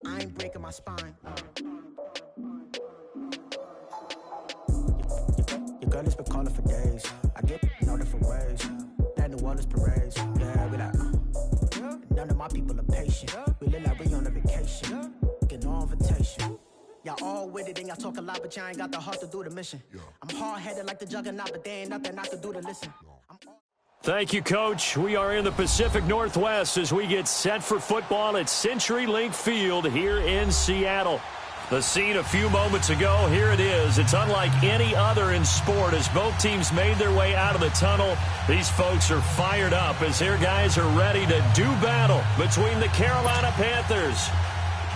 I ain't breaking my spine. Your girl has been calling for days. I get in all different ways. That New Orleans parades. Yeah, we like, none of my people are patient. We live like we on a vacation. Get no invitation. Y'all all with it and y'all talk a lot, but y'all ain't got the heart to do the mission. I'm hard-headed like the juggernaut, but there ain't nothing I can do to listen. Thank you, Coach. We are in the Pacific Northwest as we get set for football at CenturyLink Field here in Seattle. The scene a few moments ago, here it is. It's unlike any other in sport as both teams made their way out of the tunnel. These folks are fired up as their guys are ready to do battle between the Carolina Panthers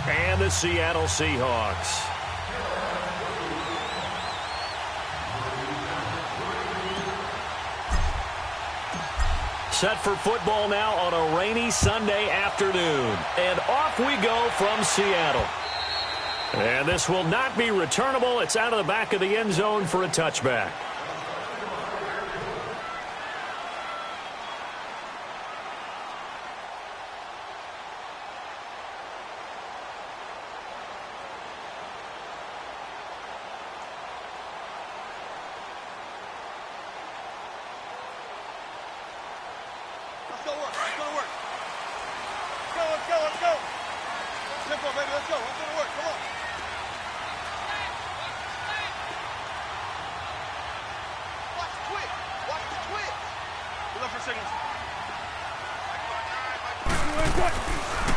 and the Seattle Seahawks. Set for football now on a rainy Sunday afternoon. And off we go from Seattle. And this will not be returnable. It's out of the back of the end zone for a touchback.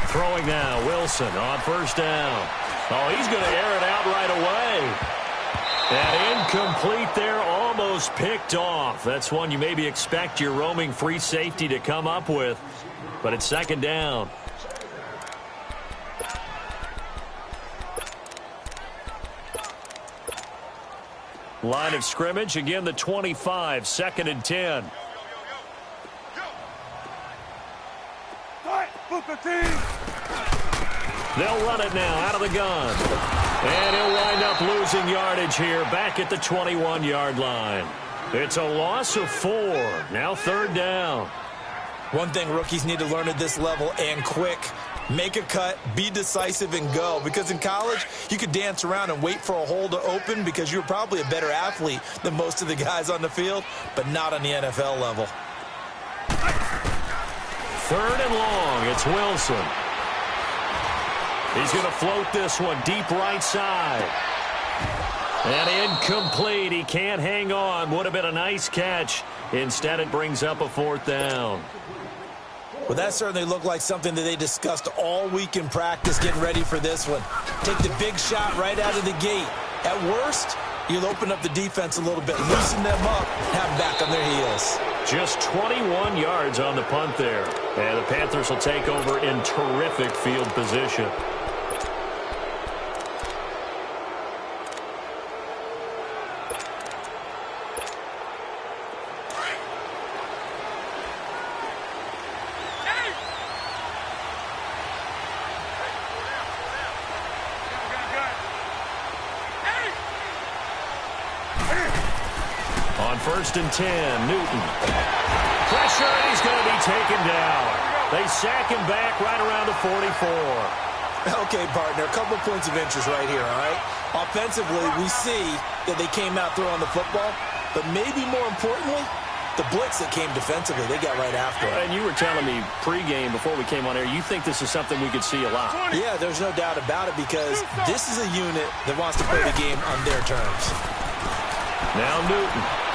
Throwing now, Wilson on first down. Oh, he's going to air it out right away. And incomplete there, almost picked off. That's one you maybe expect your roaming free safety to come up with. But it's second down. Line of scrimmage, again the 25, second and 10. They'll run it now out of the gun. And he'll wind up losing yardage here back at the 21-yard line. It's a loss of 4. Now third down. One thing rookies need to learn at this level and quick. Make a cut, be decisive, and go. Because in college, you could dance around and wait for a hole to open because you're probably a better athlete than most of the guys on the field, but not on the NFL level. Third and long, it's Wilson. He's going to float this one deep right side. And incomplete. He can't hang on. Would have been a nice catch. Instead, it brings up a fourth down. Well, that certainly looked like something that they discussed all week in practice getting ready for this one. Take the big shot right out of the gate. At worst, you'll open up the defense a little bit, loosen them up, have them back on their heels. Just 21 yards on the punt there. And the Panthers will take over in terrific field position. First and 10, Newton. Pressure, and he's going to be taken down. They sack him back right around the 44. Okay, partner, a couple points of interest right here, all right? Offensively, we see that they came out throwing the football, but maybe more importantly, the blitz that came defensively, they got right after it. And you were telling me pregame before we came on air, you think this is something we could see a lot. Yeah, there's no doubt about it because this is a unit that wants to play the game on their terms. Now Newton.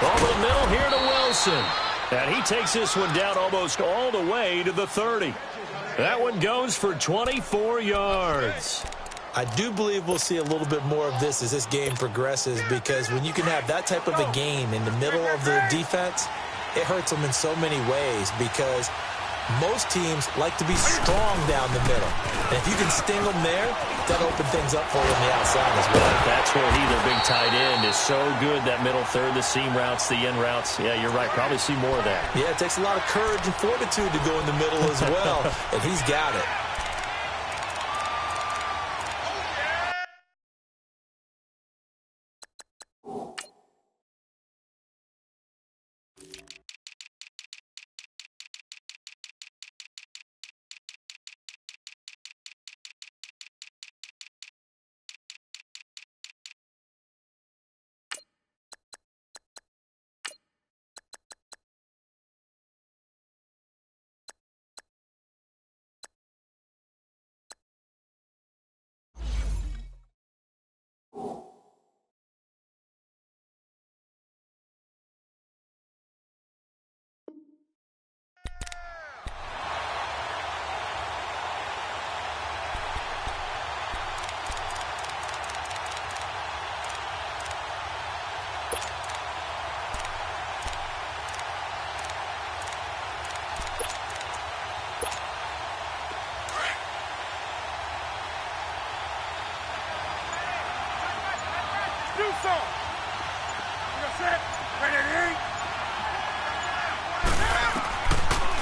Over the middle here to Wilson. And he takes this one down almost all the way to the 30. That one goes for 24 yards. I do believe we'll see a little bit more of this as this game progresses because when you can have that type of a game in the middle of the defense, it hurts them in so many ways because most teams like to be strong down the middle. And if you can sting them there, that'll open things up for you on the outside as well. That's where he, their big tight end, is so good, that middle third, the seam routes, the in routes. Yeah, you're right. Probably see more of that. Yeah, it takes a lot of courage and fortitude to go in the middle as well, and he's got it.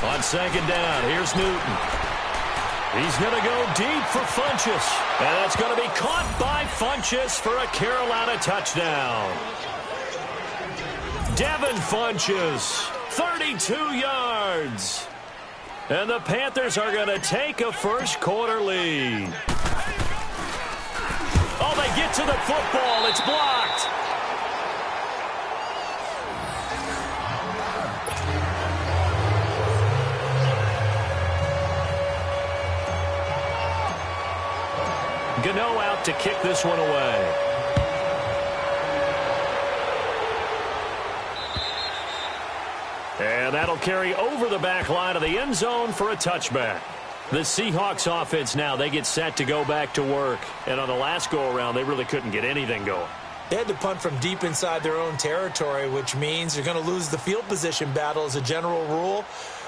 On second down, here's Newton. He's going to go deep for Funchess. And that's going to be caught by Funchess for a Carolina touchdown. Devin Funchess, 32 yards. And the Panthers are going to take a first-quarter lead. Oh, they get to the football. It's blocked. Gano out to kick this one away. And that'll carry over the back line of the end zone for a touchback. The Seahawks offense now, they get set to go back to work. And on the last go-around, they really couldn't get anything going. They had to punt from deep inside their own territory, which means you're going to lose the field position battle as a general rule.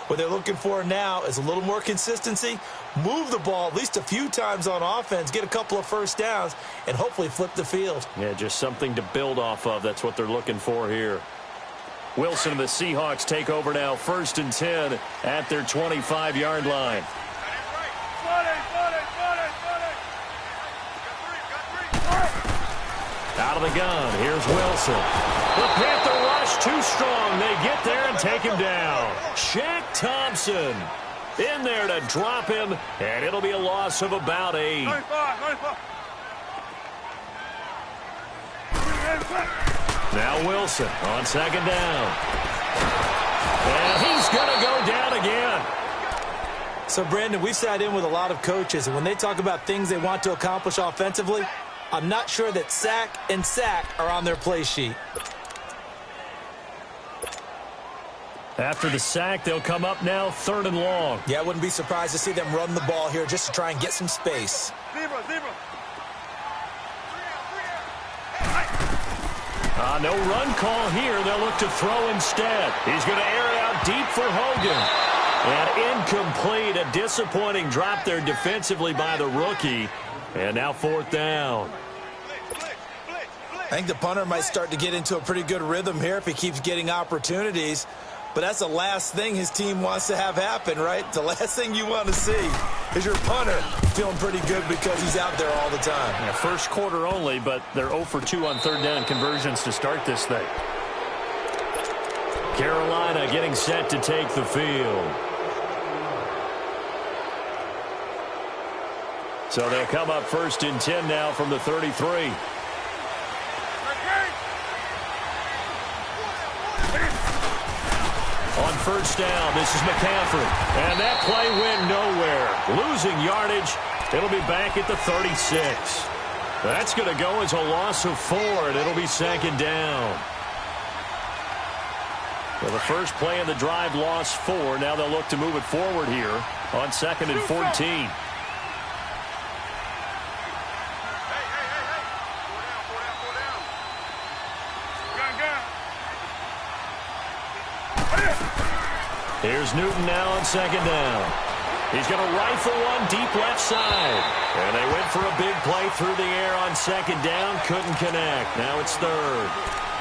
What they're looking for now is a little more consistency, move the ball at least a few times on offense, get a couple of first downs, and hopefully flip the field. Yeah, just something to build off of. That's what they're looking for here. Wilson and the Seahawks take over now, 1st and 10 at their 25-yard line. Out of the gun, here's Wilson. The Panther rush too strong. They get there and take him down. Shaq Thompson in there to drop him, and it'll be a loss of about 8. Now Wilson on second down. And he's going to go down again. So, Brandon, we've sat in with a lot of coaches, and when they talk about things they want to accomplish offensively, I'm not sure that sack and sack are on their play sheet. After the sack, they'll come up now 3rd and long. Yeah, I wouldn't be surprised to see them run the ball here just to try and get some space. No run call here. They'll look to throw instead. He's going to air it out deep for Hogan. And incomplete. A disappointing drop there defensively by the rookie. And now 4th down. I think the punter might start to get into a pretty good rhythm here if he keeps getting opportunities. But that's the last thing his team wants to have happen, right? The last thing you want to see is your punter feeling pretty good because he's out there all the time. Yeah, first quarter only, but they're 0 for 2 on 3rd down conversions to start this thing. Carolina getting set to take the field. So they'll come up 1st and 10 now from the 33. On 1st down, this is McCaffrey. And that play went nowhere. Losing yardage. It'll be back at the 36. That's going to go as a loss of 4, and it'll be 2nd down. Well, the first play of the drive lost 4. Now they'll look to move it forward here on 2nd and 14. Here's Newton now on 2nd down. He's going to rifle one deep left side. And they went for a big play through the air on 2nd down. Couldn't connect. Now it's 3rd.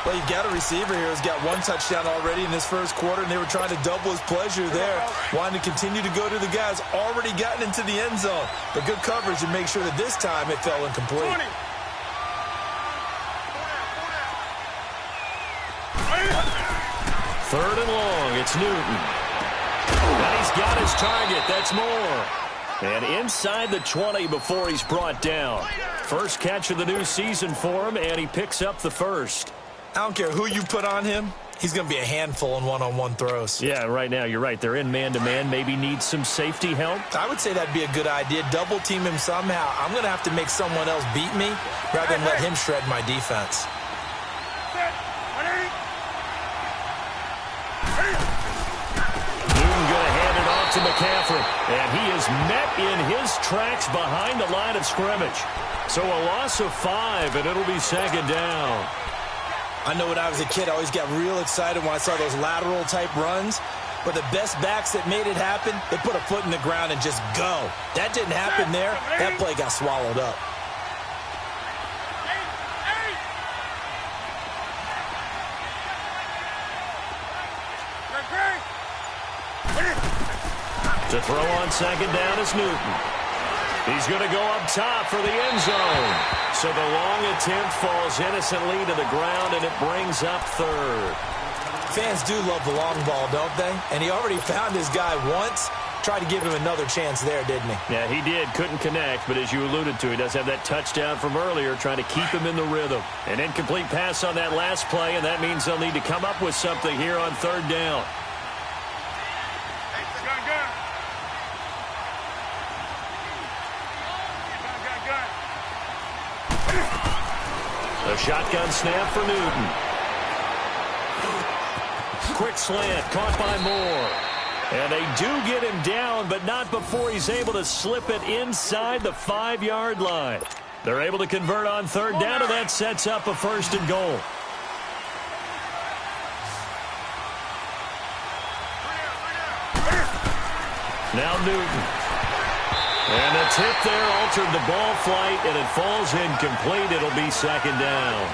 Well, you got a receiver here who's got 1 touchdown already in this first quarter, and they were trying to double his pleasure there, wanting to continue to go to the guys already gotten into the end zone. But good coverage and make sure that this time it fell incomplete. 3rd and long. It's Newton. And he's got his target. That's more. And inside the 20 before he's brought down. First catch of the new season for him, and he picks up the first. I don't care who you put on him. He's going to be a handful in one-on-one throws. Yeah, right now, you're right. They're in man-to-man. Maybe needs some safety help. I would say that'd be a good idea. Double team him somehow. I'm going to have to make someone else beat me rather than let him shred my defense. To McCaffrey, and he is met in his tracks behind the line of scrimmage. So a loss of 5, and it'll be 2nd down. I know when I was a kid, I always got real excited when I saw those lateral-type runs. But the best backs that made it happen, they put a foot in the ground and just go. That didn't happen there. That play got swallowed up. To throw on second down is Newton. He's going to go up top for the end zone. So the long attempt falls innocently to the ground, and it brings up third. Fans do love the long ball, don't they? And he already found his guy once. Tried to give him another chance there, didn't he? Yeah, he did. Couldn't connect, but as you alluded to, he does have that touchdown from earlier, trying to keep him in the rhythm. An incomplete pass on that last play, and that means they'll need to come up with something here on third down. A shotgun snap for Newton. Quick slant, caught by Moore. And they do get him down, but not before he's able to slip it inside the 5-yard line. They're able to convert on third down, and that sets up a 1st and goal. Now Newton. And the tip there altered the ball flight, and it falls incomplete. It'll be 2nd down.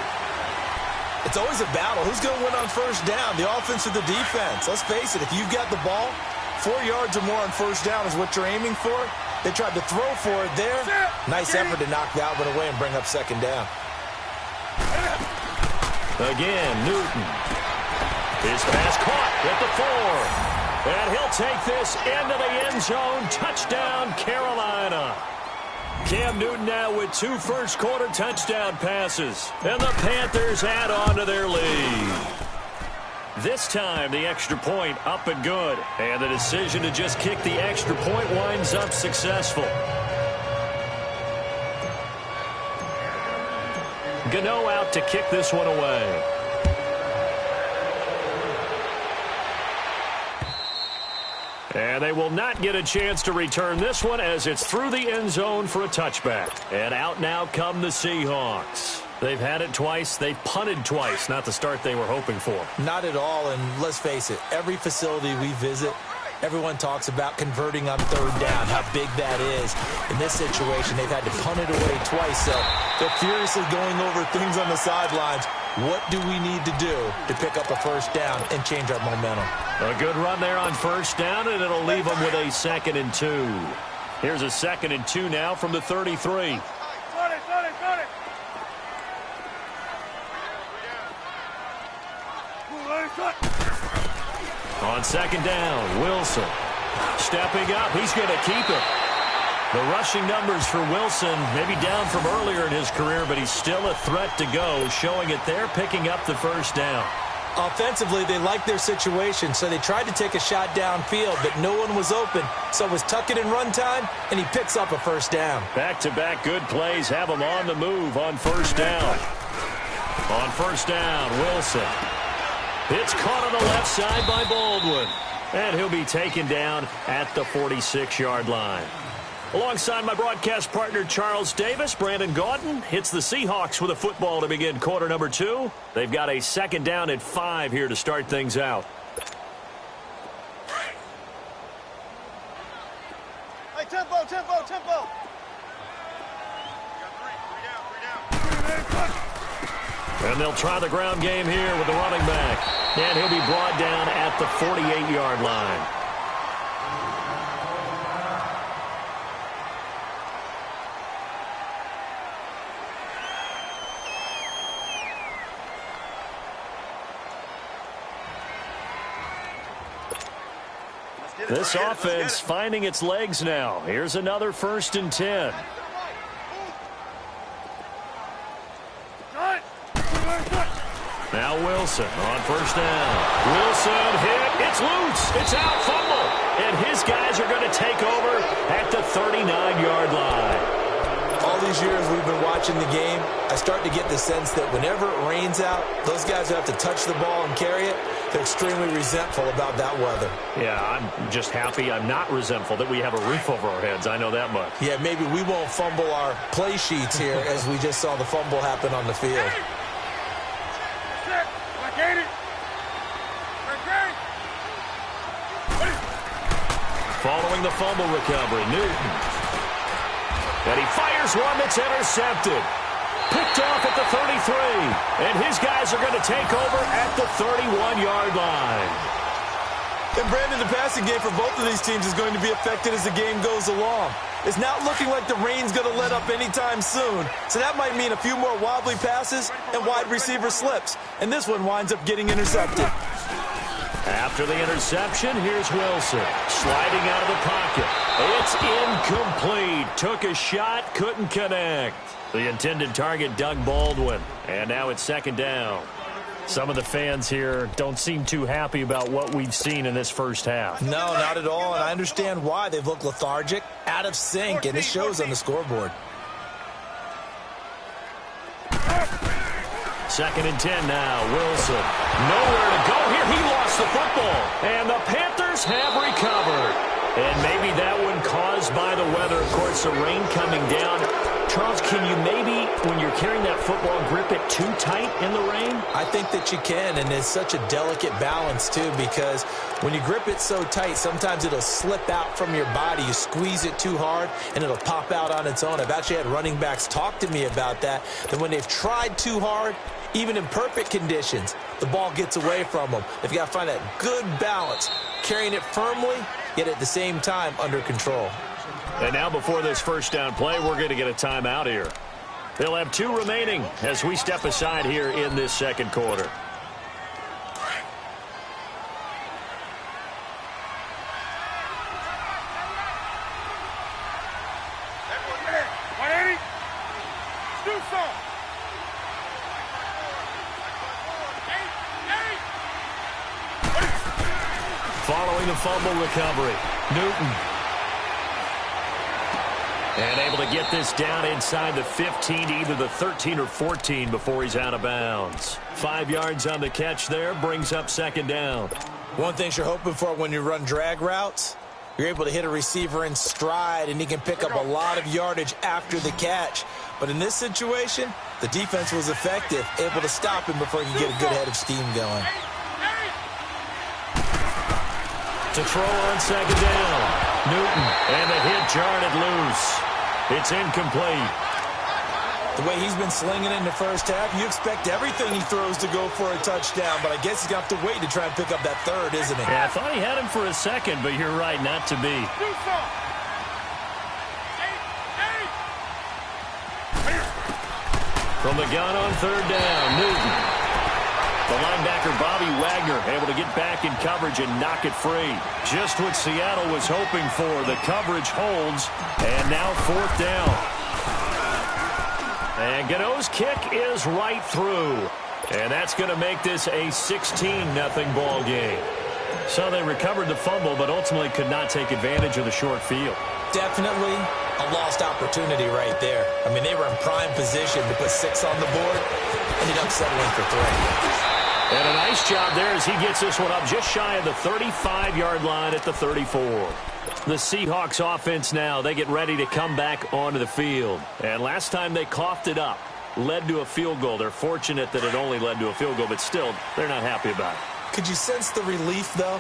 It's always a battle. Who's going to win on first down, the offense or the defense? Let's face it, if you've got the ball, 4 yards or more on first down is what you're aiming for. They tried to throw for it there. Nice effort to knock that one away and bring up 2nd down. Again, Newton. His pass caught at the 4. And he'll take this into the end zone. Touchdown, Carolina. Cam Newton now with 2 first-quarter touchdown passes. And the Panthers add on to their lead. This time, the extra point up and good. And the decision to just kick the extra point winds up successful. Gano out to kick this one away. And they will not get a chance to return this one as it's through the end zone for a touchback. And out now come the Seahawks. They've had it twice. They've punted twice. Not the start they were hoping for. Not at all, and let's face it, every facility we visit, everyone talks about converting on third down, how big that is. In this situation, they've had to punt it away twice, so they're furiously going over things on the sidelines. What do we need to do to pick up a first down and change our momentum? A good run there on first down, and it'll leave them with a 2nd and 2. Here's a 2nd and 2 now from the 33. On 2nd down, Wilson. Stepping up, he's going to keep it. The rushing numbers for Wilson, maybe down from earlier in his career, but he's still a threat to go, showing it there, picking up the first down. Offensively, they liked their situation, so they tried to take a shot downfield, but no one was open. So it was tuck it and run time, and he picks up a first down. Back-to-back good plays have him on the move on first down. On first down, Wilson. It's caught on the left side by Baldwin. And he'll be taken down at the 46-yard line. Alongside my broadcast partner, Charles Davis, Brandon Gaudin hits the Seahawks with a football to begin quarter number 2. They've got a 2nd down at 5 here to start things out. Hey, tempo. And they'll try the ground game here with the running back. And he'll be brought down at the 48-yard line. This offense finding its legs now. Here's another 1st and 10. Now Wilson on first down. Wilson hit. It's loose. It's out. Fumble. And his guys are going to take over at the 39-yard line. All these years we've been watching the game, I start to get the sense that whenever it rains out, those guys who have to touch the ball and carry it, they're extremely resentful about that weather. Yeah, I'm just happy I'm not resentful that we have a roof over our heads. I know that much. Yeah, maybe we won't fumble our play sheets here as we just saw the fumble happen on the field. Following the fumble recovery, Newton. And he fires one that's intercepted. Picked off at the 33. And his guys are going to take over at the 31-yard line. And Brandon, the passing game for both of these teams is going to be affected as the game goes along. It's not looking like the rain's going to let up anytime soon. So that might mean a few more wobbly passes and wide receiver slips. And this one winds up getting intercepted. After the interception, here's Wilson. Sliding out of the pocket. It's incomplete. Took a shot, couldn't connect. The intended target, Doug Baldwin. And now it's second down. Some of the fans here don't seem too happy about what we've seen in this first half. No, not at all, and I understand why. They've looked lethargic, out of sync, and it shows on the scoreboard. 2nd and 10 now. Wilson. Nowhere to go here. He lost the football. And the Panthers have recovered. And maybe that one caused by the weather. Of course, the rain coming down. Charles, can you maybe, when you're carrying that football, grip it too tight in the rain? I think that you can, and it's such a delicate balance, too, because when you grip it so tight, sometimes it'll slip out from your body. You squeeze it too hard, and it'll pop out on its own. I've actually had running backs talk to me about that when they've tried too hard, even in perfect conditions, the ball gets away from them. They've got to find that good balance, carrying it firmly, yet at the same time under control. And now before this first down play, we're going to get a timeout here. They'll have 2 remaining as we step aside here in this second quarter. Following the fumble recovery, Newton. And able to get this down inside the 15 to either the 13 or 14 before he's out of bounds. 5 yards on the catch there, brings up second down. One thing you're hoping for when you run drag routes, you're able to hit a receiver in stride, and he can pick up a lot of yardage after the catch. But in this situation, the defense was effective, able to stop him before he could get a good head of steam going. To throw on second down, Newton, and the hit jarred it loose. It's incomplete. The way he's been slinging it in the first half, you expect everything he throws to go for a touchdown, but I guess he's got to wait to try and pick up that third, isn't he? Yeah, I thought he had him for a second, but you're right, not to be. From the gun on third down, Newton. The linebacker, Bobby Wagner, able to get back in coverage and knock it free. Just what Seattle was hoping for. The coverage holds, and now fourth down. And Gano's kick is right through. And that's going to make this a 16-0 ball game. So they recovered the fumble, but ultimately could not take advantage of the short field. Definitely a lost opportunity right there. I mean, they were in prime position to put 6 on the board. Ended up settling for 3. And a nice job there as he gets this one up just shy of the 35-yard line at the 34. The Seahawks offense now, they get ready to come back onto the field. And last time they coughed it up, led to a field goal. They're fortunate that it only led to a field goal, but still, they're not happy about it. Could you sense the relief, though,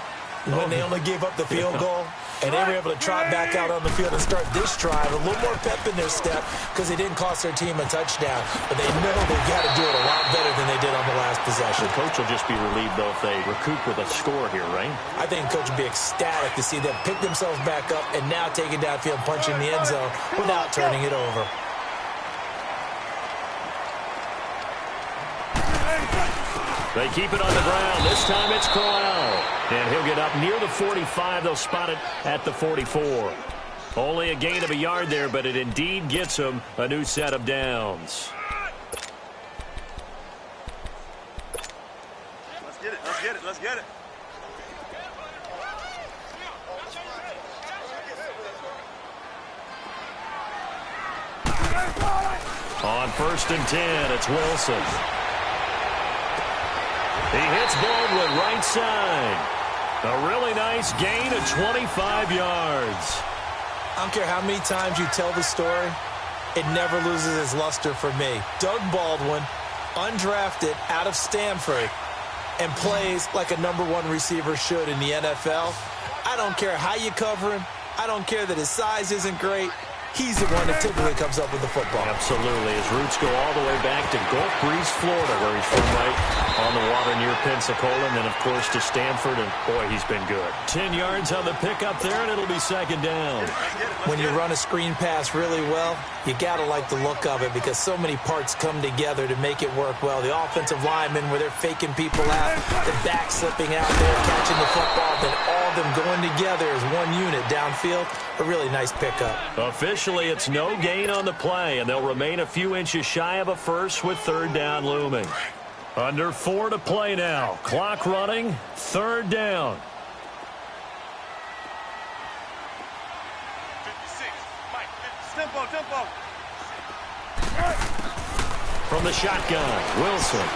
when they only gave up the field goal? And they were able to trot back out on the field and start this drive. A little more pep in their step because they didn't cost their team a touchdown. But they know they've got to do it a lot better than they did on the last possession. The coach will just be relieved, though, if they recoup with a score here, right? I think the coach will be ecstatic to see them pick themselves back up and now take it downfield, punching the end zone without turning it over. They keep it on the ground. This time it's Corral. And he'll get up near the 45. They'll spot it at the 44. Only a gain of a yard there, but it indeed gets him a new set of downs. Let's get it. Let's get it. Let's get it. On 1st and 10, it's Wilson. He hits Baldwin right side. A really nice gain of 25 yards. I don't care how many times you tell the story, it never loses its luster for me. Doug Baldwin, undrafted out of Stanford, and plays like a #1 receiver should in the NFL. I don't care how you cover him. I don't care that his size isn't great. he's the one that typically comes up with the football. Absolutely. His roots go all the way back to Gulf Breeze, Florida, where he's from, right on the water near Pensacola, and then, of course, to Stanford, and, boy, he's been good. 10 yards on the pickup there, and it'll be second down. When you run a screen pass really well, you got to like the look of it because so many parts come together to make it work well. The offensive linemen, where they're faking people out, the back slipping out there, catching the football, then all of them going together as one unit downfield. A really nice pickup. Officially, it's no gain on the play, and they'll remain a few inches shy of a first with third down looming. Under 4 to play now. Clock running. Third down. 56. Mike, tempo. From the shotgun, Wilson.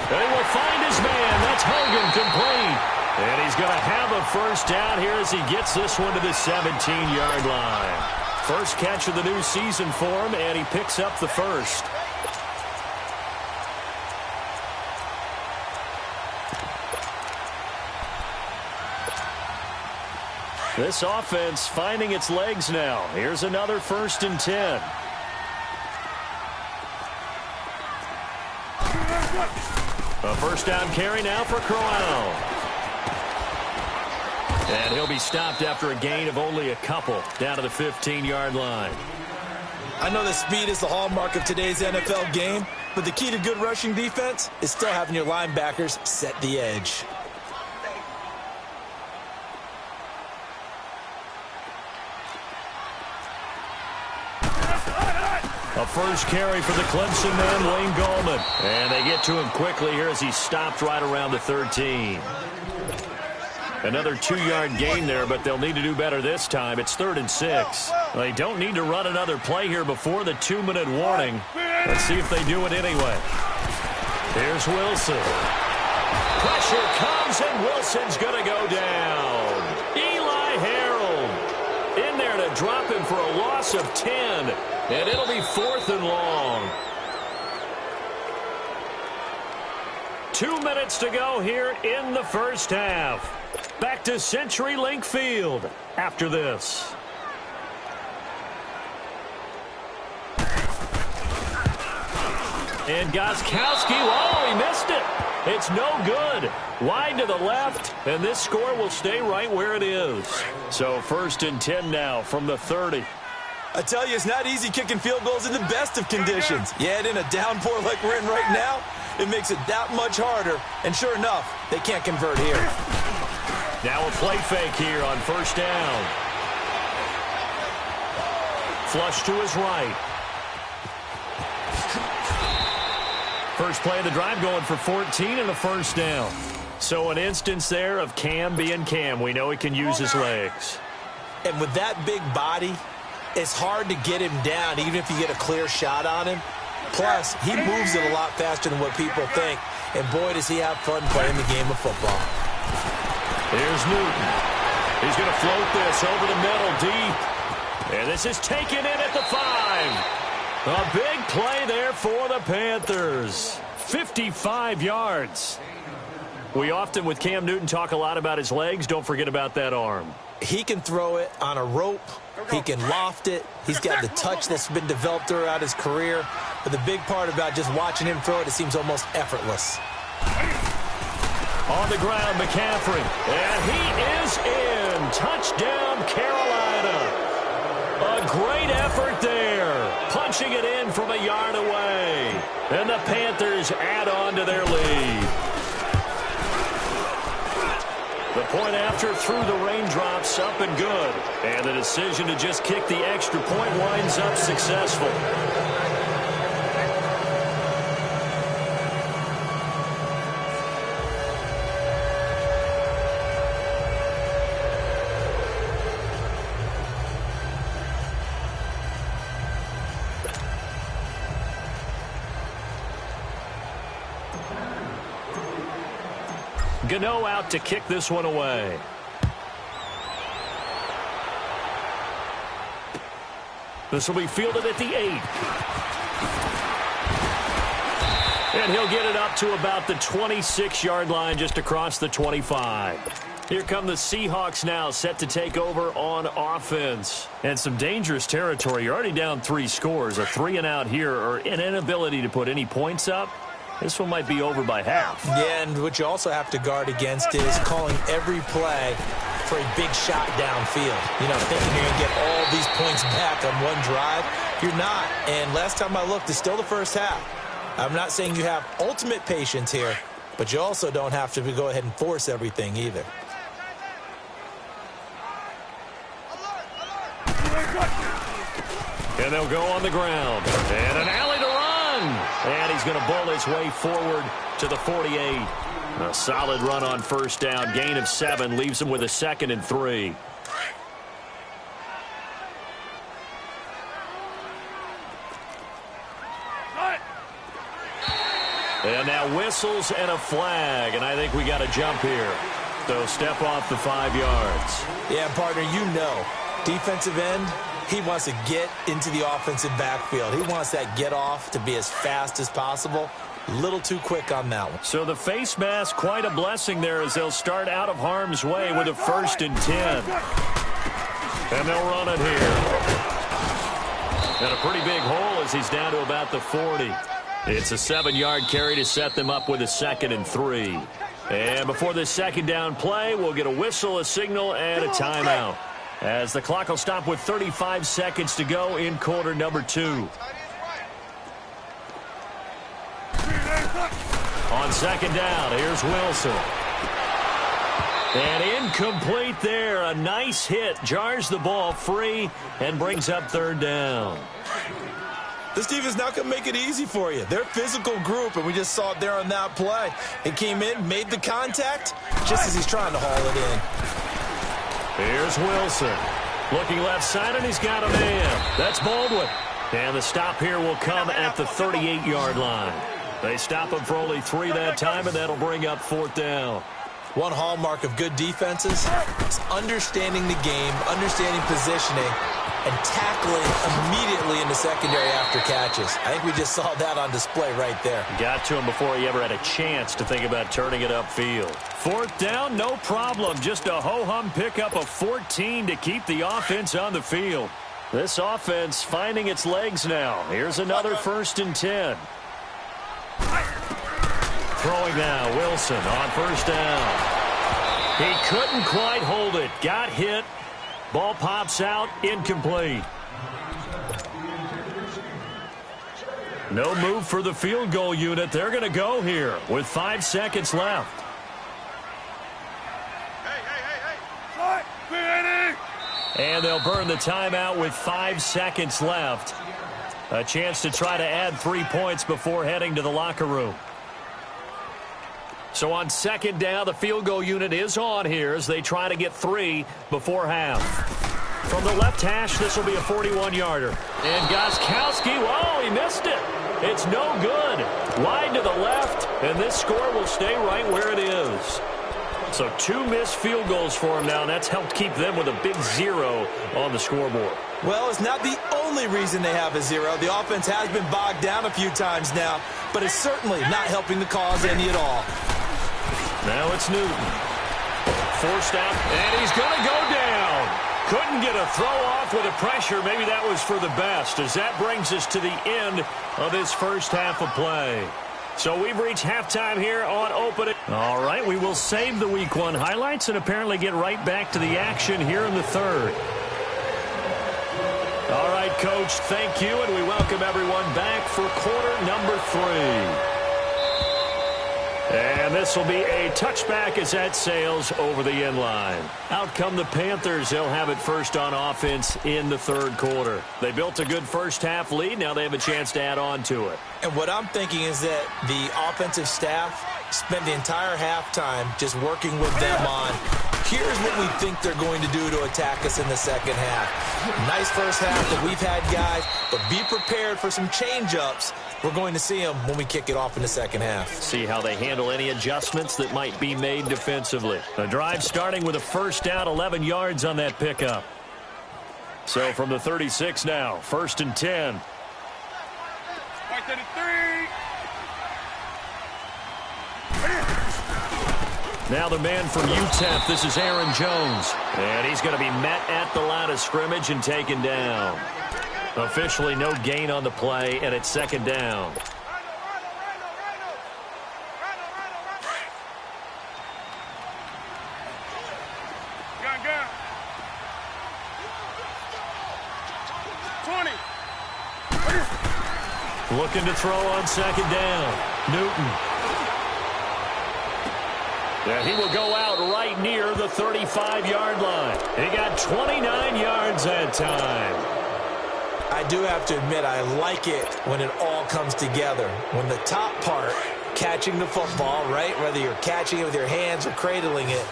They will find his man. That's Hogan, complete. And he's going to have a first down here as he gets this one to the 17-yard line. First catch of the new season for him, and he picks up the first. This offense finding its legs now. Here's another 1st and 10. A first down carry now for Corral. And he'll be stopped after a gain of only a couple down to the 15-yard line. I know that speed is the hallmark of today's NFL game, but the key to good rushing defense is still having your linebackers set the edge. A first carry for the Clemson man, Wayne Gallman. And they get to him quickly here as he's stopped right around the 13. Another 2-yard gain there, but they'll need to do better this time. It's 3rd and 6. They don't need to run another play here before the 2-minute warning. Let's see if they do it anyway. Here's Wilson. Pressure comes, and Wilson's going to go down. Eli Harold in there to drop him for a loss of 10. And it'll be 4th and long. 2 minutes to go here in the first half. Back to CenturyLink Field after this. And Gostkowski, oh, he missed it. It's no good. Wide to the left, and this score will stay right where it is. So 1st and 10 now from the 30. I tell you, it's not easy kicking field goals in the best of conditions. Yet in a downpour like we're in right now, it makes it that much harder. And sure enough, they can't convert here. Now a play fake here on first down. Flush to his right. First play of the drive going for 14 and a first down. So an instance there of Cam being Cam. We know he can use his legs. And with that big body, it's hard to get him down even if you get a clear shot on him. Plus, he moves it a lot faster than what people think. And boy, does he have fun playing the game of football. Here's Newton. He's going to float this over the middle deep. And this is taken in at the 5. A big play there for the Panthers. 55 yards. We often, with Cam Newton, talk a lot about his legs. Don't forget about that arm. He can throw it on a rope. He can loft it. He's got the touch that's been developed throughout his career. But the big part about just watching him throw it, it seems almost effortless. On the ground, McCaffrey. And he is in. Touchdown, Carolina. A great effort there. Punching it in from a yard away. And the Panthers add on to their lead. The point after through the raindrops, up and good. And the decision to just kick the extra point winds up successful. Gano out to kick this one away. This will be fielded at the 8. And he'll get it up to about the 26-yard line, just across the 25. Here come the Seahawks now, set to take over on offense. And some dangerous territory. You're already down 3 scores. A 3-and-out here, or an inability to put any points up. This one might be over by half. Yeah, and what you also have to guard against is calling every play for a big shot downfield. You know, thinking you're going to get all these points back on one drive. You're not. And last time I looked, it's still the first half. I'm not saying you have ultimate patience here, but you also don't have to go ahead and force everything either. And they'll go on the ground. And an alley to run. And he's going to bull his way forward to the 48. A solid run on first down. Gain of 7 leaves him with a 2nd and 3. And now whistles and a flag. And I think we got a jump here. So step off the 5 yards. Yeah, partner, you know, defensive end, he wants to get into the offensive backfield. He wants that get off to be as fast as possible. A little too quick on that one. So the face mask, quite a blessing there as they'll start out of harm's way with a 1st and 10. And they'll run it here. And a pretty big hole as he's down to about the 40. It's a 7-yard carry to set them up with a 2nd and 3. And before this 2nd down play, we'll get a whistle, a signal, and a timeout, as the clock will stop with 35 seconds to go in quarter number 2. On 2nd down, here's Wilson. And incomplete there. A nice hit. Jars the ball free and brings up 3rd down. This team is not going to make it easy for you. They're a physical group, and we just saw it there on that play. He came in, made the contact, just as he's trying to haul it in. Here's Wilson. Looking left side, and he's got a man. That's Baldwin. And the stop here will come at the 38-yard line. They stop him for only 3 that time, and that'll bring up 4th down. One hallmark of good defenses is understanding the game, understanding positioning, and tackling immediately in the secondary after catches. I think we just saw that on display right there. Got to him before he ever had a chance to think about turning it upfield. 4th down, no problem. Just a ho-hum pickup of 14 to keep the offense on the field. This offense finding its legs now. Here's another 1st and 10. Throwing now, Wilson on 1st down. He couldn't quite hold it. Got hit. Ball pops out, incomplete. No move for the field goal unit. They're going to go here with 5 seconds left. And they'll burn the timeout with 5 seconds left. A chance to try to add 3 points before heading to the locker room. So on 2nd down, the field goal unit is on here as they try to get 3 before half. From the left hash, this will be a 41-yarder. And Gostkowski, whoa, he missed it. It's no good. Wide to the left, and this score will stay right where it is. So 2 missed field goals for him now, and that's helped keep them with a big 0 on the scoreboard. Well, it's not the only reason they have a 0. The offense has been bogged down a few times now, but it's certainly not helping the cause any at all. Now it's Newton. Forced out, and he's going to go down. Couldn't get a throw off with the pressure. Maybe that was for the best, as that brings us to the end of this first half of play. So we've reached halftime here on opening. All right, we will save the Week 1 highlights and apparently get right back to the action here in the 3rd. All right, Coach, thank you, and we welcome everyone back for quarter number 3. And this will be a touchback as that sails over the end line. Out come the Panthers. They'll have it first on offense in the 3rd quarter. They built a good first half lead. Now they have a chance to add on to it. And what I'm thinking is that the offensive staff spent the entire halftime just working with them on, here's what we think they're going to do to attack us in the second half. Nice first half that we've had, guys, but be prepared for some change-ups. We're going to see them when we kick it off in the second half. See how they handle any adjustments that might be made defensively. The drive starting with a 1st down, 11 yards on that pickup. So from the 36 now, 1st and 10. Now the man from UTEP, this is Aaron Jones. And he's going to be met at the line of scrimmage and taken down. Officially no gain on the play, and it's second down. Looking to throw on second down. Newton. Yeah, he will go out right near the 35-yard line. He got 29 yards that time. I do have to admit, I like it when it all comes together. When the top part, catching the football, right, whether you're catching it with your hands or cradling it,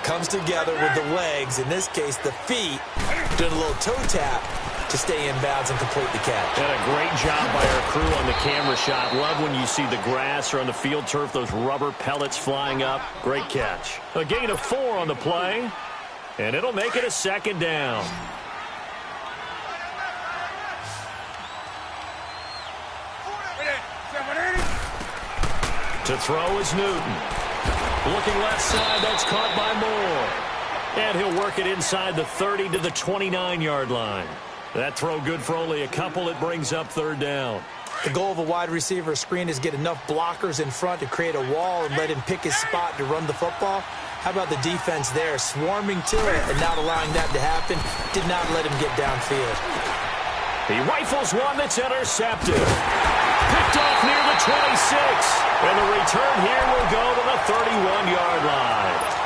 comes together with the legs, in this case the feet, doing a little toe tap to stay in bounds and complete the catch. And a great job by our crew on the camera shot. Love when you see the grass or on the field turf, those rubber pellets flying up. Great catch. A gain of 4 on the play, and it'll make it a second down. To throw is Newton. Looking left side, that's caught by Moore. And he'll work it inside the 30 to the 29-yard line. That throw good for only a couple. It brings up third down. The goal of a wide receiver screen is get enough blockers in front to create a wall and let him pick his spot to run the football. How about the defense there, swarming to it and not allowing that to happen? Did not let him get downfield. He rifles one that's intercepted. Picked off near the 26. And the return here will go to the 31-yard line.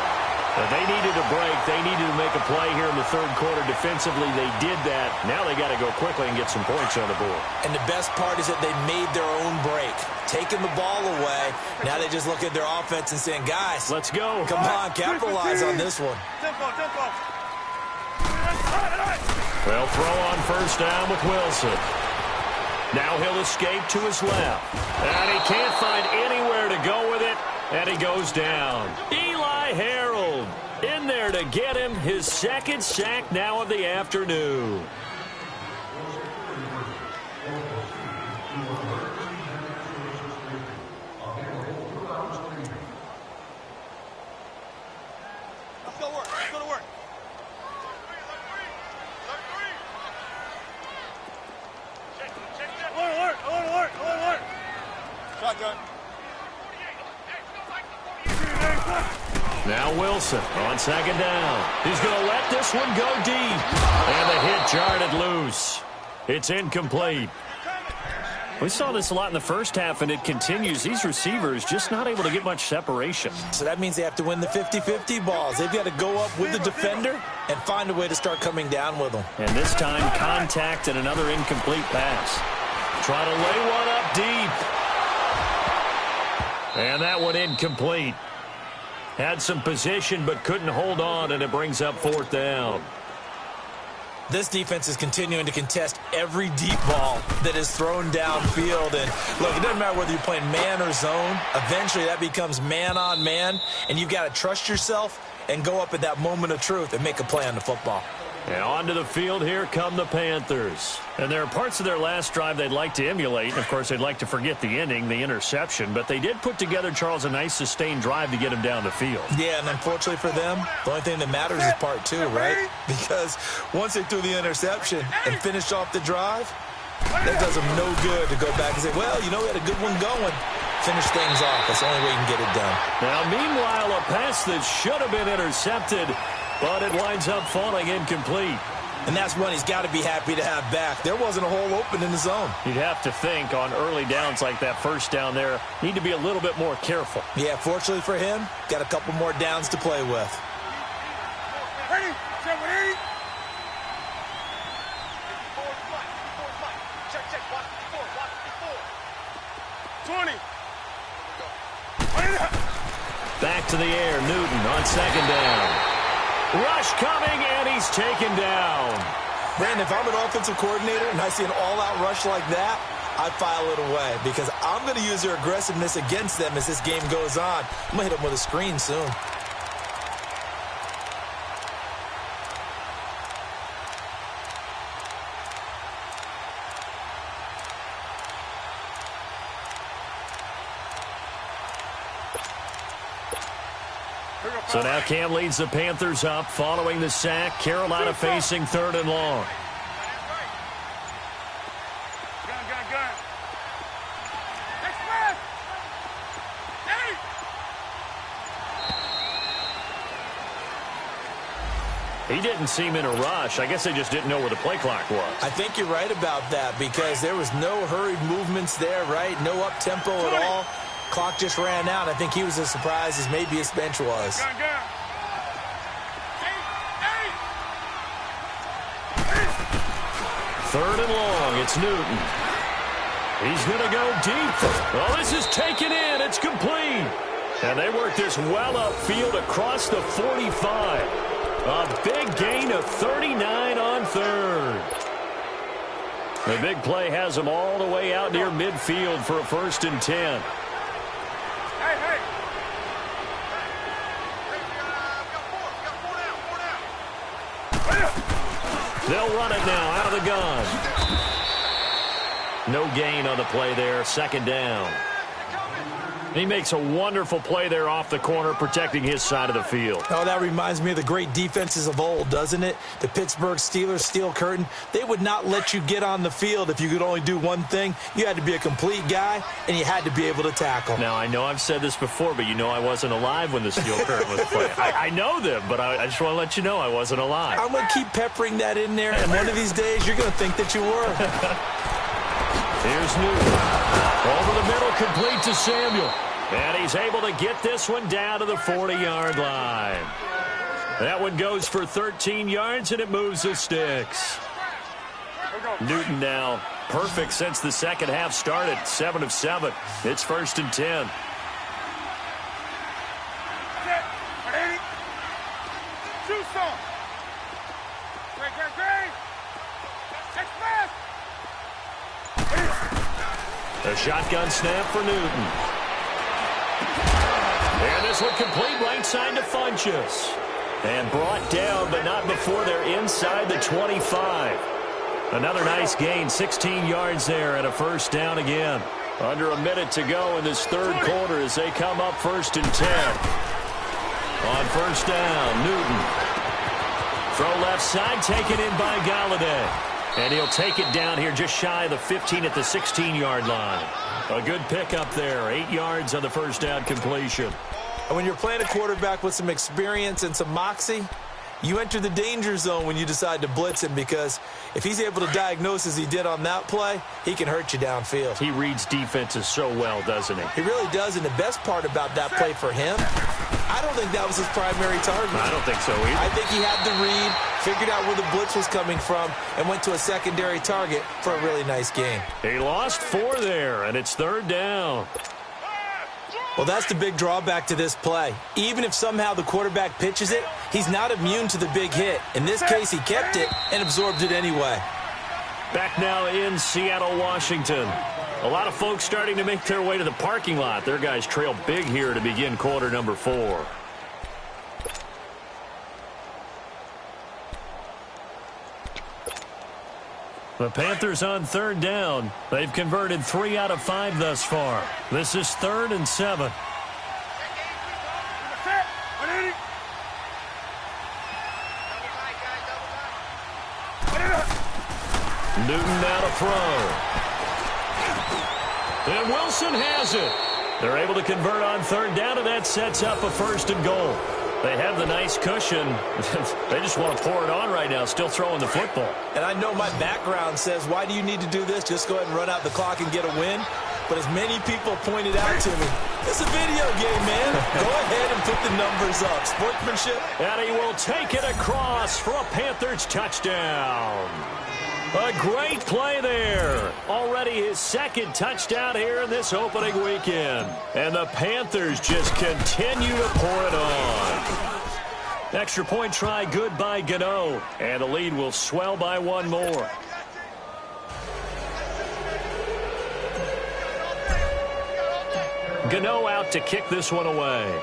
They needed a break. They needed to make a play here in the third quarter. Defensively, they did that. Now they got to go quickly and get some points on the board. And the best part is that they made their own break. Taking the ball away. Now they just look at their offense and saying, guys, let's go. Come on, capitalize on this one. They'll throw on first down with Wilson. Now he'll escape to his left. And he can't find anywhere to go with it. And he goes down. Eli Harold in there to get him his second sack now of the afternoon. Let's go work. Let's go to work. Alert. Shotgun. Now Wilson on second down. He's going to let this one go deep. And the hit jarred it loose. It's incomplete. We saw this a lot in the first half, and it continues. These receivers just not able to get much separation. So that means they have to win the 50-50 balls. They've got to go up with the defender and find a way to start coming down with them. And this time, contact and another incomplete pass. Try to lay one up deep. And that one incomplete. Had some position but couldn't hold on, and it brings up fourth down. This defense is continuing to contest every deep ball that is thrown downfield. And look, it doesn't matter whether you're playing man or zone. Eventually that becomes man on man, and you've got to trust yourself and go up at that moment of truth and make a play on the football. And onto the field here come the Panthers. And there are parts of their last drive they'd like to emulate. And, of course, they'd like to forget the ending, the interception. But they did put together, Charles, a nice sustained drive to get him down the field. Yeah, and unfortunately for them, the only thing that matters is part two, right? Because once they threw the interception and finished off the drive, that does them no good to go back and say, well, you know, we had a good one going. Finish things off. That's the only way you can get it done. Now, meanwhile, a pass that should have been intercepted, but it winds up falling incomplete. And that's one he's got to be happy to have back. There wasn't a hole open in the zone. You'd have to think on early downs like that first down there, need to be a little bit more careful. Yeah, fortunately for him, got a couple more downs to play with. Ready? 20. Back to the air, Newton on second down. Rush coming, and he's taken down. Brandon, if I'm an offensive coordinator and I see an all-out rush like that, I file it away because I'm going to use their aggressiveness against them as this game goes on. I'm going to hit them with a screen soon. So now Cam leads the Panthers up following the sack. Carolina facing 3rd and long. Gun. Next pass. Hey. He didn't seem in a rush. I guess they just didn't know where the play clock was. I think you're right about that because there was no hurried movements there, right? No up-tempo at all. Clock just ran out. I think he was as surprised as maybe his bench was. Gun. Hey. 3rd and long. It's Newton. He's going to go deep. Well, this is taken in. It's complete. And they work this well upfield across the 45. A big gain of 39 on 3rd. The big play has them all the way out near midfield for a 1st and 10. Hey. They'll run it now out of the gun. No gain on the play there. 2nd down. He makes a wonderful play there off the corner, protecting his side of the field. Oh, that reminds me of the great defenses of old, doesn't it? The Pittsburgh Steelers steel curtain. They would not let you get on the field if you could only do one thing. You had to be a complete guy, and you had to be able to tackle. Now, I know I've said this before, but you know I wasn't alive when the steel curtain was playing. I know them, but I just want to let you know I wasn't alive. I'm going to keep peppering that in there, and one of these days you're going to think that you were. Here's Newton. Over the middle, complete to Samuel. And he's able to get this one down to the 40-yard line. That one goes for 13 yards, and it moves the sticks. Newton now perfect since the second half started. 7 of 7. It's 1st and 10. Shoot some. Great. Next pass. A shotgun snap for Newton. And this one complete right side to Funchess. And brought down, but not before they're inside the 25. Another nice gain, 16 yards there, and a 1st down again. Under a minute to go in this 3rd quarter as they come up 1st and 10. On 1st down, Newton. Throw left side, taken in by Galladay. And he'll take it down here just shy of the 15 at the 16-yard line. A good pickup there. 8 yards on the 1st down completion. And when you're playing a quarterback with some experience and some moxie, you enter the danger zone when you decide to blitz him because if he's able to diagnose as he did on that play, he can hurt you downfield. He reads defenses so well, doesn't he? He really does, and the best part about that play for him, I don't think that was his primary target. I don't think so either. I think he had the read, figured out where the blitz was coming from, and went to a secondary target for a really nice gain. He lost 4 there, and it's 3rd down. Well, that's the big drawback to this play. Even if somehow the quarterback pitches it, he's not immune to the big hit. In this case, he kept it and absorbed it anyway. Back now in Seattle, Washington. A lot of folks starting to make their way to the parking lot. Their guys trail big here to begin quarter number 4. The Panthers on 3rd down. They've converted 3 out of 5 thus far. This is 3rd and 7. Newton now to throw. And Wilson has it. They're able to convert on 3rd down, and that sets up a 1st and goal. They have the nice cushion. They just want to pour it on right now, still throwing the football. And I know my background says, why do you need to do this? Just go ahead and run out the clock and get a win. But as many people pointed out to me, it's a video game, man. Go ahead and put the numbers up. Sportsmanship. And he will take it across for a Panthers touchdown. A great play there. Already his 2nd touchdown here in this opening weekend. And the Panthers just continue to pour it on. Extra point try good by Gano. And the lead will swell by 1 more. Gano out to kick this one away.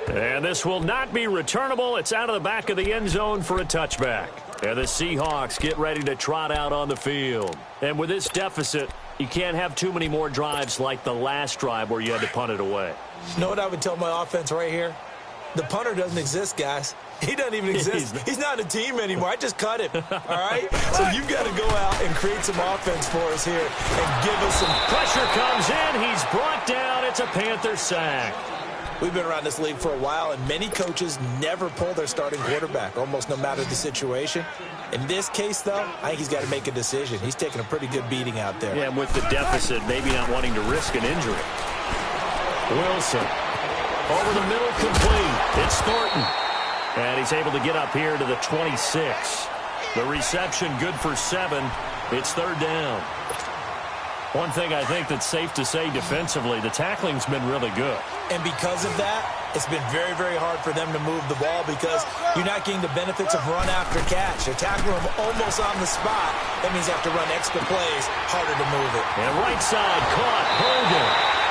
And this will not be returnable. It's out of the back of the end zone for a touchback. And the Seahawks get ready to trot out on the field. And with this deficit, You can't have too many more drives like the last drive where you had to punt it away. You know what I would tell my offense right here? The punter doesn't exist, guys. He doesn't even exist. He's not a team anymore. I just cut him, all right? So you've got to go out and create some offense for us here and give us some. Pressure comes in. He's brought down. It's a Panther sack. We've been around this league for a while, and many coaches never pull their starting quarterback, almost no matter the situation. In this case, though, I think he's got to make a decision. He's taking a pretty good beating out there. Yeah, and with the deficit, maybe not wanting to risk an injury. Wilson. Over the middle, complete. It's Thornton. And he's able to get up here to the 26. The reception good for 7. It's third down. One thing I think that's safe to say defensively, the tackling's been really good. And because of that, it's been very, very hard for them to move the ball because you're not getting the benefits of run after catch. They're tackling him almost on the spot. That means you have to run extra plays, harder to move it. And right side caught, Hogan.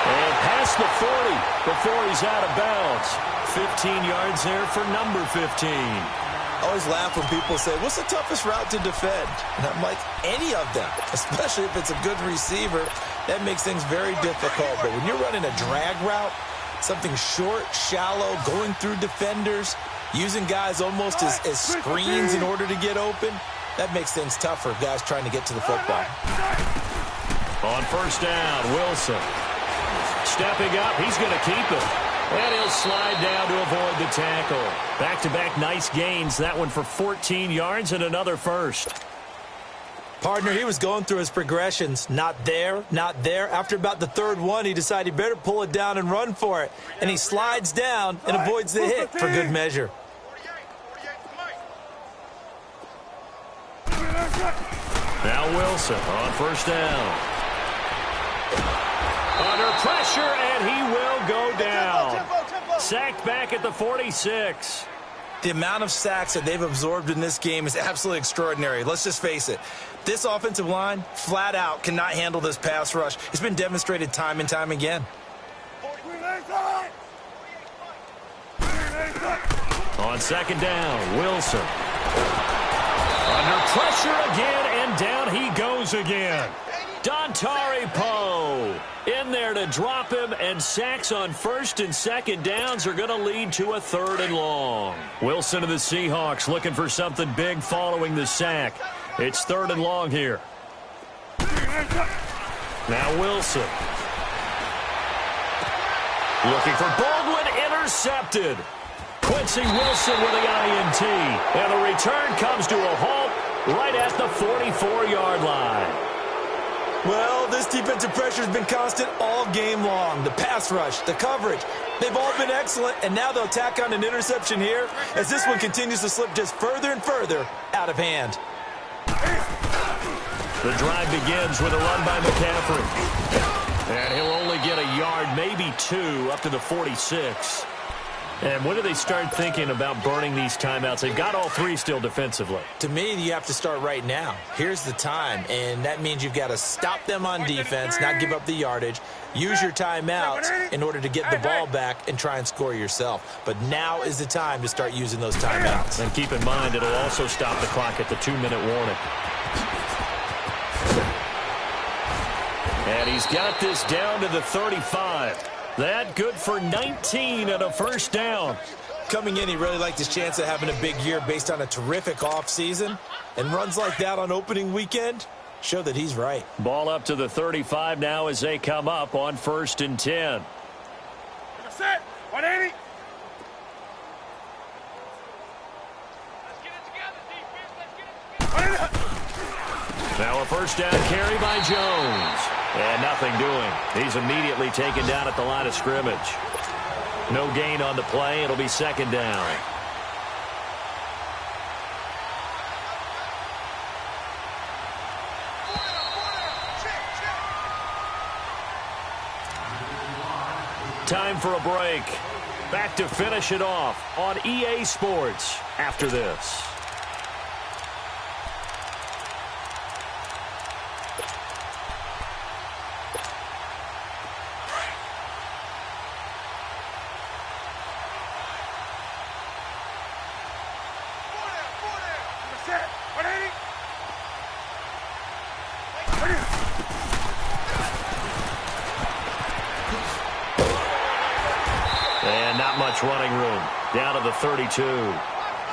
And past the 40 before he's out of bounds. 15 yards there for number 15. I always laugh when people say, what's the toughest route to defend? And I'm like, any of them, especially if it's a good receiver. That makes things very difficult. But when you're running a drag route, something short, shallow, going through defenders, using guys almost as screens in order to get open, that makes things tougher, guys trying to get to the football. On first down, Wilson. Stepping up, he's going to keep it. And he'll slide down to avoid the tackle. Back-to-back nice gains. That one for 14 yards and another first. Partner, he was going through his progressions. Not there, not there. After about the third one, he decided he better pull it down and run for it. And he slides down and avoids the hit for good measure. Now Wilson on first down. Under pressure, and he will go down. Sacked back at the 46. The amount of sacks that they've absorbed in this game is absolutely extraordinary. Let's just face it. This offensive line, flat out, cannot handle this pass rush. It's been demonstrated time and time again. On second down, Wilson. Under pressure again, and down he goes again. Dontari Poe in there to drop him, and sacks on first and second downs are going to lead to a third and long. Wilson of the Seahawks looking for something big following the sack. It's third and long here. Now Wilson. Looking for Baldwin, intercepted. Quincy Wilson with the INT. And the return comes to a halt right at the 44-yard line. Well, this defensive pressure has been constant all game long. The pass rush, the coverage, they've all been excellent, and now they'll tack on an interception here as this one continues to slip just further and further out of hand. The drive begins with a run by McCaffrey. And he'll only get a yard, maybe 2, up to the 46. And when do they start thinking about burning these timeouts? They've got all 3 still defensively. To me, you have to start right now. Here's the time, and that means you've got to stop them on defense, not give up the yardage, use your timeouts in order to get the ball back and try and score yourself. But now is the time to start using those timeouts. And keep in mind, it'll also stop the clock at the 2-minute warning. And he's got this down to the 35. That good for 19 and a first down. Coming in, he really liked his chance of having a big year based on a terrific offseason. And runs like that on opening weekend show that he's right. Ball up to the 35 now as they come up on first and 10. Set. 180. Now a first down carry by Jones. And nothing doing. He's immediately taken down at the line of scrimmage. No gain on the play. It'll be second down. Time for a break. Back to finish it off on EA Sports after this. much running room. Down to the 32.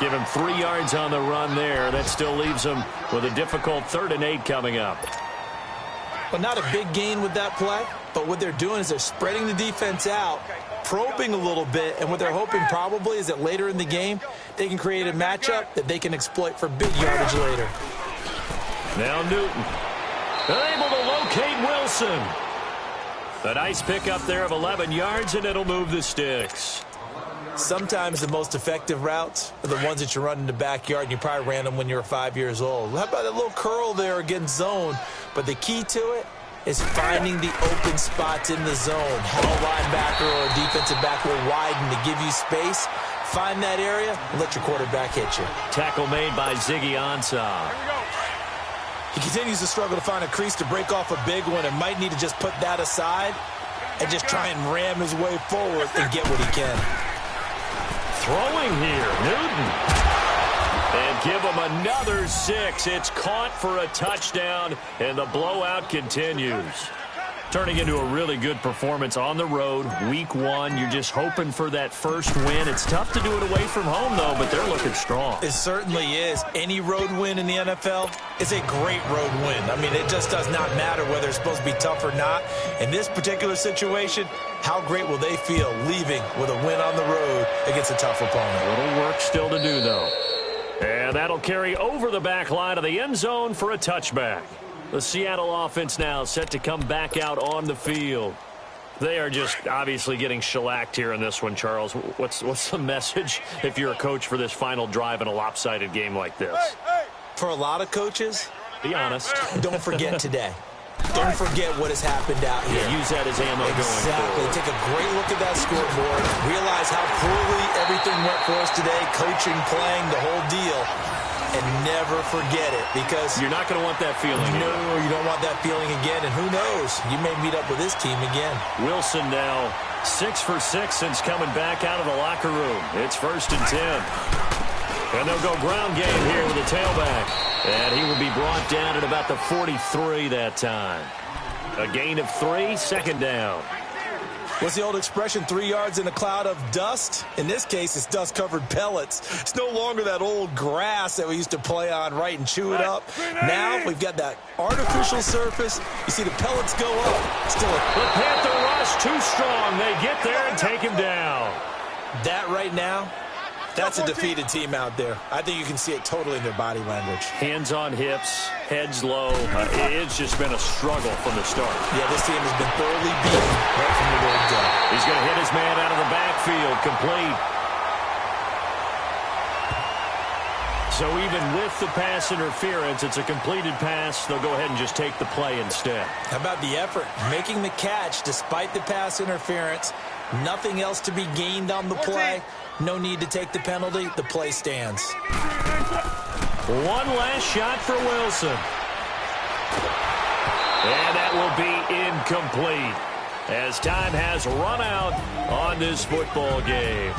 Give him 3 yards on the run there. That still leaves him with a difficult 3rd and 8 coming up. Well, not a big gain with that play, but what they're doing is they're spreading the defense out, probing a little bit, and what they're hoping probably is that later in the game, they can create a matchup that they can exploit for big yardage later. Now Newton. They're able to locate Wilson. A nice pickup there of 11 yards, and it'll move the sticks. Sometimes the most effective routes are the ones that you run in the backyard, and you probably ran them when you were 5 years old. How about that little curl there against zone? But the key to it is finding the open spots in the zone. How a linebacker or a defensive back will widen to give you space. Find that area and let your quarterback hit you. Tackle made by Ziggy Ansah. He continues to struggle to find a crease to break off a big one and might need to just put that aside and just try and ram his way forward and get what he can. Throwing here, Newton. And give him another 6. It's caught for a touchdown, and the blowout continues. Turning into a really good performance on the road, week 1. You're just hoping for that first win. It's tough to do it away from home, though, but they're looking strong. It certainly is. Any road win in the NFL is a great road win. I mean, it just does not matter whether it's supposed to be tough or not. In this particular situation, how great will they feel leaving with a win on the road against a tough opponent? A little work still to do, though. And that'll carry over the back line of the end zone for a touchback. The Seattle offense now set to come back out on the field. They are just obviously getting shellacked here in this one, Charles. What's the message if you're a coach for this final drive in a lopsided game like this? For a lot of coaches, be honest. Don't forget today. Don't forget what has happened out here. Yeah, use that as ammo going forward. Take a great look at that scoreboard. Realize how poorly everything went for us today. Coaching, playing, the whole deal. And never forget it, because you're not going to want that feeling. No, you don't want that feeling again. And who knows? You may meet up with this team again. Wilson now 6 for 6 since coming back out of the locker room. It's 1st and 10. And they'll go ground game here with the tailback. And he will be brought down at about the 43 that time. A gain of 3, 2nd down. What's the old expression, 3 yards in a cloud of dust? In this case, it's dust-covered pellets. It's no longer that old grass that we used to play on, right, and chew it up. Now we've got that artificial surface. You see the pellets go up. Still the Panther rush too strong. They get there and take him down. That right now, that's a defeated team out there. I think you can see it totally in their body language. Hands on hips, heads low. It's just been a struggle from the start. Yeah, this team has been thoroughly beaten right from the word go. He's going to hit his man out of the backfield, complete. So even with the pass interference, it's a completed pass. They'll go ahead and just take the play instead. How about the effort? Making the catch despite the pass interference. Nothing else to be gained on the play. No need to take the penalty. The play stands. One last shot for Wilson. And that will be incomplete as time has run out on this football game.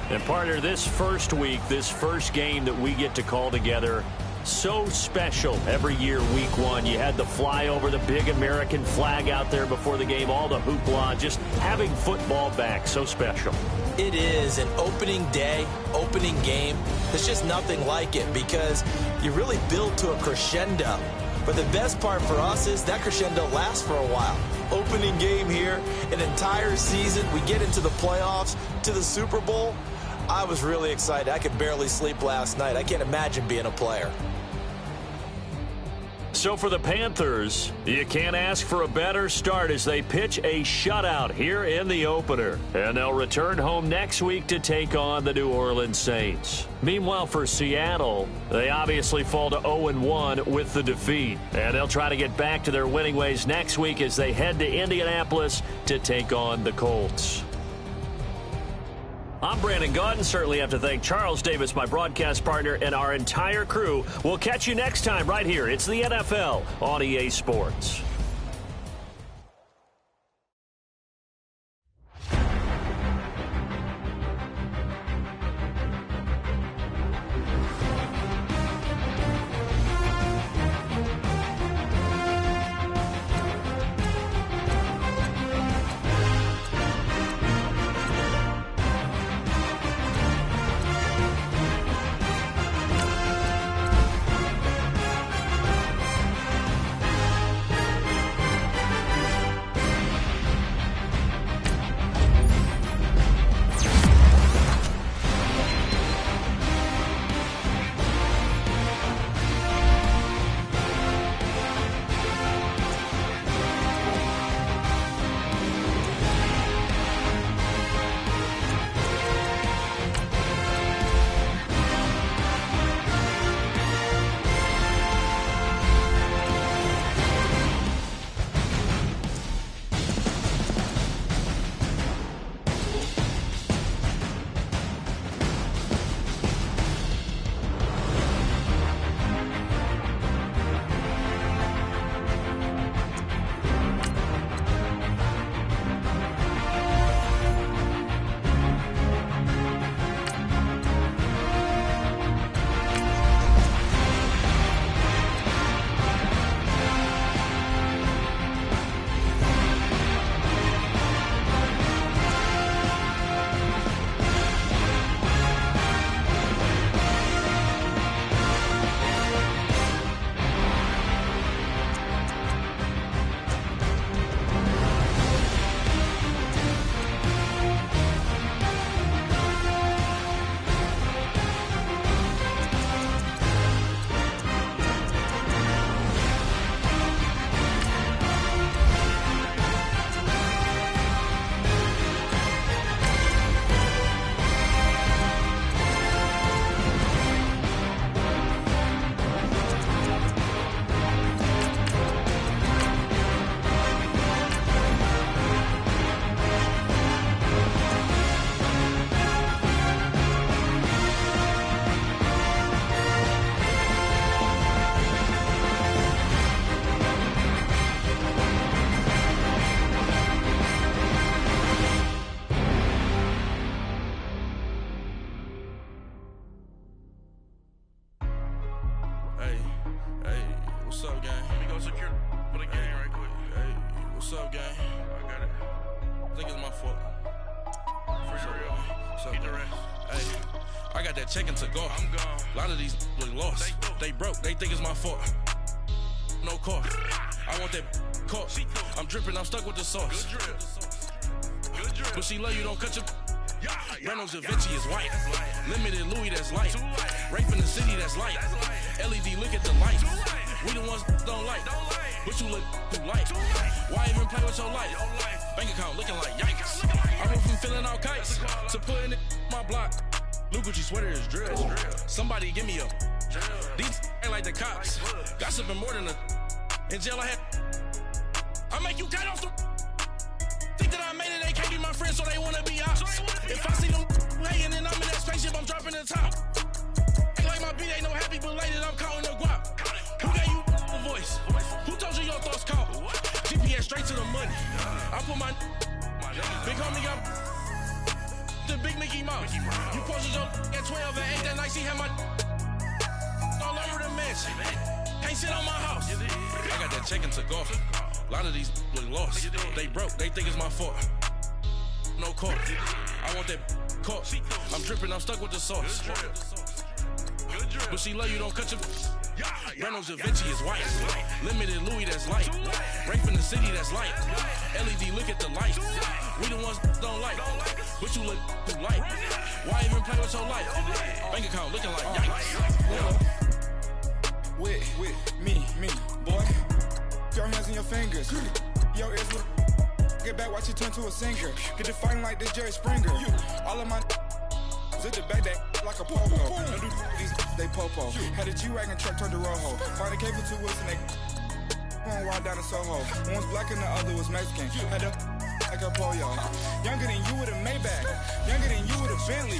And partner, this first week, this first game that we get to call together, so special every year, week 1. You had the flyover, the big American flag out there before the game, all the hoopla, just having football back, so special. It is an opening day, opening game. There's just nothing like it because you really build to a crescendo. But the best part for us is that crescendo lasts for a while. Opening game here, an entire season. We get into the playoffs, to the Super Bowl. I was really excited. I could barely sleep last night. I can't imagine being a player. So for the Panthers, you can't ask for a better start as they pitch a shutout here in the opener. And they'll return home next week to take on the New Orleans Saints. Meanwhile, for Seattle, they obviously fall to 0-1 with the defeat. And they'll try to get back to their winning ways next week as they head to Indianapolis to take on the Colts. I'm Brandon Gaudin. Certainly have to thank Charles Davis, my broadcast partner, and our entire crew. We'll catch you next time right here. It's the NFL on EA Sports. go secure for the game right quick. Hey, what's up, gang? I got it. I think it's my fault. For real. What's up, Keep the gang? rest. Hey, I got that check-in to go. I'm gone. A lot of these look lost. They broke. They think it's my fault. No car. I want that caught. I'm dripping. I'm stuck with the sauce. Good drip. Good drip. But she love you, don't cut your. Yeah, Reynolds Da Vinci is white. Limited Louis, that's light. Rape in the city, that's light. LED, look at the light. We the ones don't like. But you look too light. Why even play with your life? Bank account looking like yikes. I went from filling out kites to putting it in my block. Blue Gucci sweater is drill. Somebody give me a. These ain't like the cops. Gossiping more than a. In jail I had. I make you cut off the. Think that I made it, they can't be my friends, so they wanna be ops. If I see them hating and I'm in that spaceship, I'm dropping the top. Ain't like my beat ain't no happy belated, I'm counting the guap. Who gave you the voice? Who told you your thoughts count? GPS straight to the money. I put my big homie up the big Mickey Mouse. You posted your at 12 and 8 that night, she had my all over the mansion. Can't sit on my house. I got that check-in to go. A lot of these look lost. They broke. They think it's my fault. No car. I want that caught. I'm dripping. I'm stuck with the sauce. But she love you, don't cut your. Reynolds Da Vinci is white. Limited Louis, that's light. Rape in the city, that's light. LED, look at the light. We the ones don't like. But you look too light. Why even play with your life? Bank account looking like yikes. With me, boy. Your hands and your fingers. Your ears will get back, watch you turn to a singer. Get to fighting like this Jerry Springer. All of my zip the back that like a popo. Don't do these they popo. Had a G-Wagon truck turned to Rojo. Find a cable 2 wheels and they going wild down in Soho. One was black and the other was Mexican. Had a like a pollo. Younger than you with a Maybach. Younger than you with a Bentley.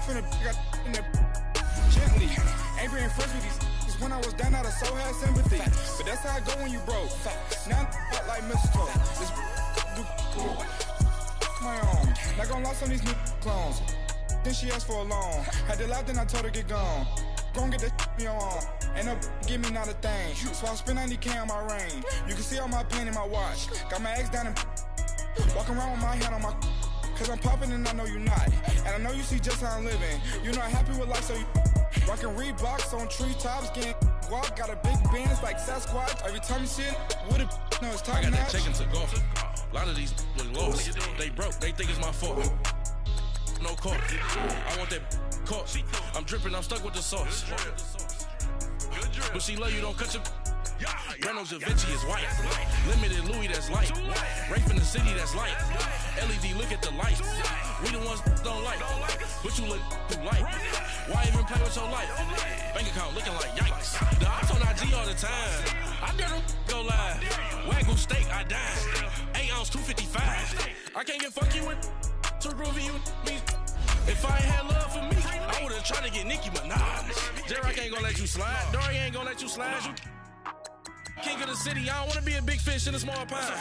From the got in the gently. Ain't being friends with these. When I was down, I so had sympathy. But that's how I go when you broke. Now I'm like mistletoe. This my own. Not gonna lost on these new clones. Then she asked for a loan. Had to laugh, then I told her get gone. Gon' get that me on. Ain't no give me not a thing. So I spend 90K on my ring. You can see all my pain in my watch. Got my ex down and walking around with my hand on my. Cause I'm popping and I know you not. And I know you see just how I'm living. You're not happy with life, so you. Rockin' Reeboks on treetops, getting guap. Got a big band, it's like Sasquatch. Every time you see it, with it, no, it's top I got notch. that check-in to go. A lot of these look lost. They broke. They think it's my fault. No car. I want that caught. I'm dripping. I'm stuck with the sauce. But she love you, don't cut your. Reynolds Da Vinci is white. Limited Louis, that's light. Rape in the city, that's light. LED, look at the light. We the ones don't like. But you look too light. Why even play with your life? Bank account looking like yikes. The ops on IG all the time. I dare them go live. Wagyu steak, I dine. 8 ounce, 255. I can't get fuck you with too groovy you me. If I ain't had love for me, I would've tried to get Nicki Minaj. Derek ain't gonna let you slide. Dory ain't gonna let you slide. You king of the city, I don't wanna be a big fish in a small pond.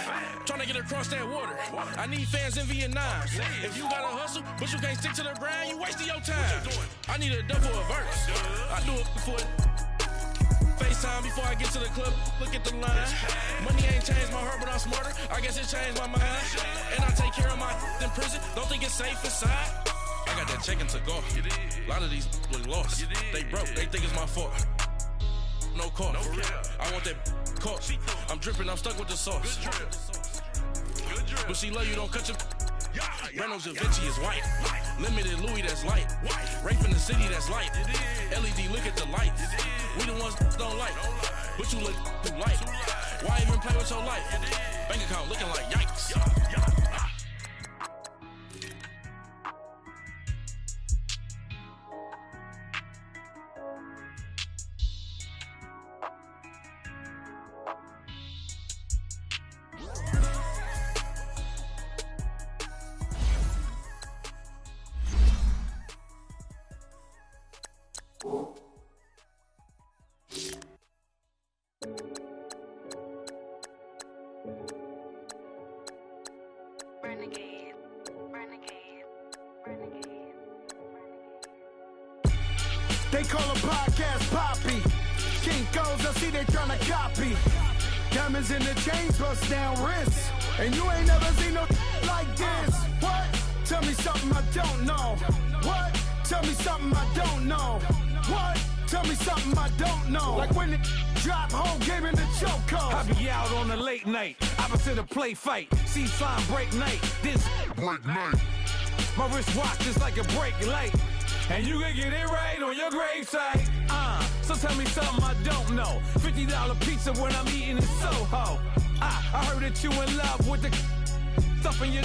Trying to get across that water. I need fans in Vietnam. If you gotta hustle, but you can't stick to the grind, you wasting your time. I need a double a verse. I do it for FaceTime before I get to the club. Look at the line. Money ain't changed my heart, but I'm smarter. I guess it changed my mind. And I take care of my in prison. Don't think it's safe inside. I got that check-in to go. A lot of these look lost. They broke. They think it's my fault. No car. I want that caught. I'm dripping. I'm stuck with the sauce. But she love you, don't cut your. Reynolds Da Vinci is white. Limited Louis, that's light. Rape in the city, that's light. LED, look at the light. We the ones don't like. But you look too light. Why even play with your life? Bank account looking like yikes. Broncos, I see they tryna copy. Diamonds in the chains, bust down wrists. And you ain't never seen no like this. What? Tell me something I don't know. What? Tell me something I don't know. What? Tell me something I don't know. Like when it drop, whole game in the chokehold. I be out on a late night, opposite a play fight. See slime break night, this break night. My wristwatch is like a brake light. And you can get it right on your gravesite. So tell me something I don't know. $50 pizza when I'm eating in Soho. I heard that you in love with the stuff in your